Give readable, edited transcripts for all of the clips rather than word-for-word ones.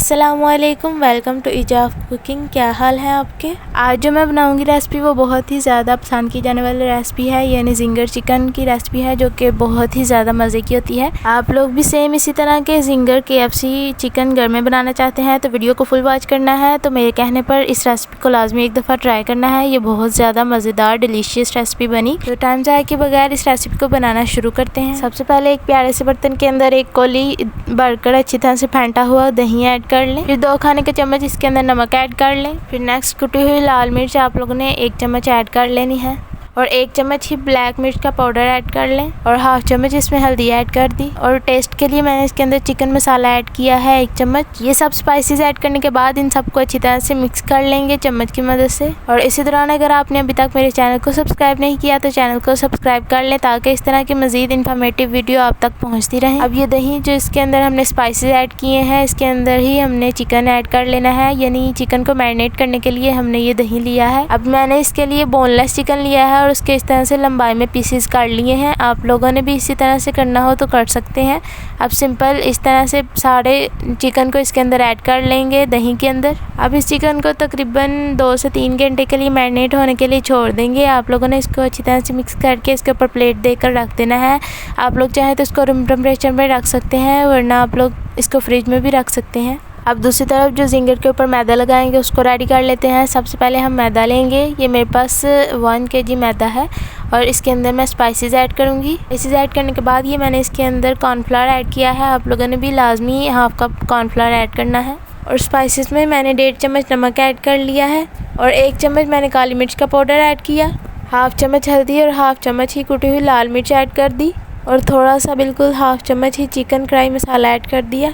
अस्सलामुअलैकुम, welcome to Ija of cooking. क्या हाल है आपके। आज जो मैं बनाऊंगी रेसिपी वो बहुत ही ज़्यादा पसंद की जाने वाली रेसिपी है, यानी जिंगर चिकन की रेसिपी है, जो कि बहुत ही ज़्यादा मज़े की होती है। आप लोग भी सेम इसी तरह के जिंगर KFC चिकन घर में बनाना चाहते हैं तो वीडियो को फुल वॉच करना है। तो मेरे कहने पर इस रेसिपी को लाजमी एक दफ़ा ट्राई करना है। ये बहुत ज़्यादा मज़ेदार डिलीशियस रेसिपी बनी। तो टाइम जाए के बगैर इस रेसिपी को बनाना शुरू करते हैं। सबसे पहले एक प्यारे से बर्तन के अंदर एक कोली भरकर अच्छी तरह से फेंटा हुआ दही ऐड कर लें। फिर 2 खाने के चम्मच इसके अंदर नमक ऐड कर लें। फिर नेक्स्ट कुटी हुई लाल मिर्च आप लोगों ने 1 चम्मच ऐड कर लेनी है और 1 चम्मच ही ब्लैक मिर्च का पाउडर ऐड कर लें और हाफ चम्मच इसमें हल्दी ऐड कर दी। और टेस्ट के लिए मैंने इसके अंदर चिकन मसाला ऐड किया है 1 चम्मच। ये सब स्पाइसेस ऐड करने के बाद इन सबको अच्छी तरह से मिक्स कर लेंगे चम्मच की मदद से। और इसी दौरान अगर आपने अभी तक मेरे चैनल को सब्सक्राइब नहीं किया तो चैनल को सब्सक्राइब कर लें, ताकि इस तरह की मज़ीद इन्फॉर्मेटिव वीडियो आप तक पहुँचती रहे। अब ये दही जो इसके अंदर हमने स्पाइसेस ऐड किए हैं, इसके अंदर ही हमने चिकन ऐड कर लेना है, यानी चिकन को मैरिनेट करने के लिए हमने ये दही लिया है। अब मैंने इसके लिए बोनलेस चिकन लिया है और उसके इस तरह से लंबाई में पीसेस काट लिए हैं। आप लोगों ने भी इसी तरह से करना हो तो कर सकते हैं। अब सिंपल इस तरह से सारे चिकन को इसके अंदर ऐड कर लेंगे दही के अंदर। अब इस चिकन को तकरीबन 2 से 3 घंटे के लिए मैरिनेट होने के लिए छोड़ देंगे। आप लोगों ने इसको अच्छी तरह से मिक्स करके इसके ऊपर प्लेट देकर रख देना है। आप लोग चाहें तो इसको रूम टेम्परेचर में रख सकते हैं, वरना आप लोग इसको फ्रिज में भी रख सकते हैं। अब दूसरी तरफ जो जिंगर के ऊपर मैदा लगाएंगे उसको रेडी कर लेते हैं। सबसे पहले हम मैदा लेंगे। ये मेरे पास 1 kg मैदा है और इसके अंदर मैं स्पाइसेस ऐड करूँगी। स्पाइसेस ऐड करने के बाद ये मैंने इसके अंदर कॉर्नफ्लावर ऐड किया है। आप लोगों ने भी लाजमी हाफ कप कॉर्नफ्लावर ऐड करना है। और स्पाइसेस में मैंने 1.5 चम्मच नमक ऐड कर लिया है और 1 चम्मच मैंने काली मिर्च का पाउडर ऐड किया, हाफ चम्मच हल्दी और हाफ चम्मच ही कुटी हुई लाल मिर्च ऐड कर दी और थोड़ा सा बिल्कुल हाफ चम्मच ही चिकन कढ़ाई मसाला ऐड कर दिया।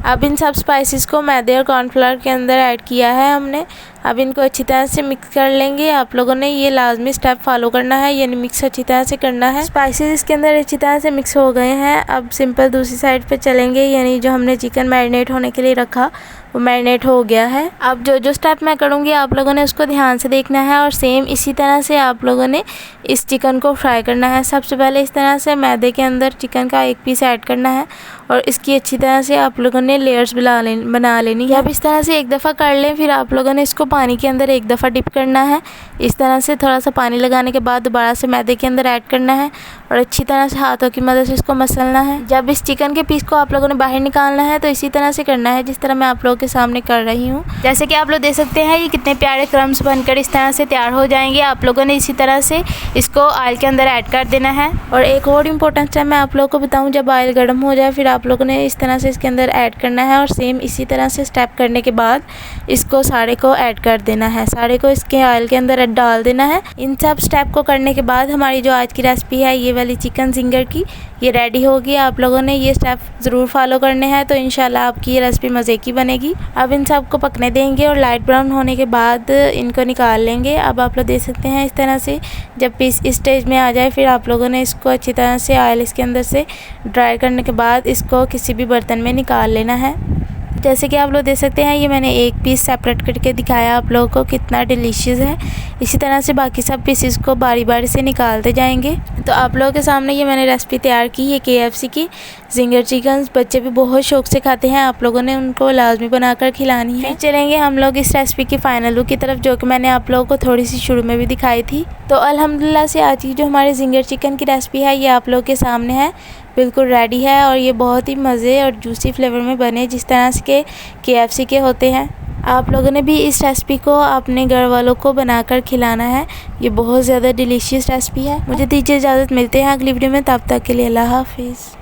अब इन सब स्पाइसेस को मैदे और कॉर्नफ्लावर के अंदर ऐड किया है हमने। अब इनको अच्छी तरह से मिक्स कर लेंगे। आप लोगों ने ये लाजमी स्टेप फॉलो करना है, यानी मिक्स अच्छी तरह से करना है। स्पाइसेस इसके अंदर अच्छी तरह से मिक्स हो गए हैं। अब सिंपल दूसरी साइड पे चलेंगे, यानी जो हमने चिकन मैरिनेट होने के लिए रखा वो मैरिनेट हो गया है। अब जो स्टेप मैं करूँगी आप लोगों ने उसको ध्यान से देखना है और सेम इसी तरह से आप लोगों ने इस चिकन को फ्राई करना है। सबसे पहले इस तरह से मैदे के अंदर चिकन का 1 पीस ऐड करना है और इसकी अच्छी तरह से आप लोगों ने लेयर्स बना लेनी है। अब इस तरह से एक दफ़ा कर लें, फिर आप लोगों ने इसको पानी के अंदर 1 दफ़ा डिप करना है। इस तरह से थोड़ा सा पानी लगाने के बाद दोबारा से मैदे के अंदर ऐड करना है और अच्छी तरह से हाथों की मदद से इसको मसलना है। जब इस चिकन के पीस को आप लोगों ने बाहर निकालना है तो इसी तरह से करना है जिस तरह मैं आप लोगों के सामने कर रही हूँ। जैसे कि आप लोग देख सकते हैं ये कितने प्यारे क्रम्स बनकर इस तरह से तैयार हो जाएंगे। आप लोगों ने इसी तरह से इसको ऑयल के अंदर ऐड कर देना है। और एक और इम्पोर्टेंट स्टेप मैं आप लोगों को बताऊँ, जब ऑयल गर्म हो जाए फिर आप लोगों ने इस तरह से इसके अंदर ऐड करना है और सेम इसी तरह से स्टेप करने के बाद इसको सारे को ऐड कर देना है, सारे को इसके ऑयल के अंदर डाल देना है। इन सब स्टेप को करने के बाद हमारी जो आज की रेसिपी है ये वाली चिकन जिंगर की, ये रेडी होगी। आप लोगों ने ये स्टेप ज़रूर फॉलो करने हैं तो इंशाल्लाह आपकी ये रेसिपी मज़े की बनेगी। अब इन सब को पकने देंगे और लाइट ब्राउन होने के बाद इनको निकाल लेंगे। अब आप लोग देख सकते हैं इस तरह से जब पीस इस स्टेज में आ जाए फिर आप लोगों ने इसको अच्छी तरह से ऑयल इसके अंदर से ड्राई करने के बाद इसको किसी भी बर्तन में निकाल लेना है। जैसे कि आप लोग देख सकते हैं ये मैंने 1 पीस सेपरेट करके दिखाया आप लोगों को, कितना डिलीशियस है। इसी तरह से बाकी सब पीसेस को बारी बारी से निकालते जाएंगे। तो आप लोगों के सामने ये मैंने रेसिपी तैयार की है KFC की जिंगर चिकन। बच्चे भी बहुत शौक से खाते हैं, आप लोगों ने उनको लाजमी बनाकर खिलानी है। चलेंगे हम लोग इस रेसिपी की फाइनल लुक की तरफ, जो कि मैंने आप लोगों को थोड़ी सी शुरू में भी दिखाई थी। तो अल्हम्दुलिल्लाह से आज की जो हमारी जिंगर चिकन की रेसिपी है ये आप लोगों के सामने है, बिल्कुल रेडी है और ये बहुत ही मज़े और जूसी फ्लेवर में बने जिस तरह से के KFC के होते हैं। आप लोगों ने भी इस रेसिपी को अपने घर वालों को बनाकर खिलाना है। ये बहुत ज़्यादा डिलीशियस रेसिपी है। मुझे दीजिए इजाज़त, मिलते हैं अगली वीडियो में, तब तक के लिए अल्लाह हाफिज़।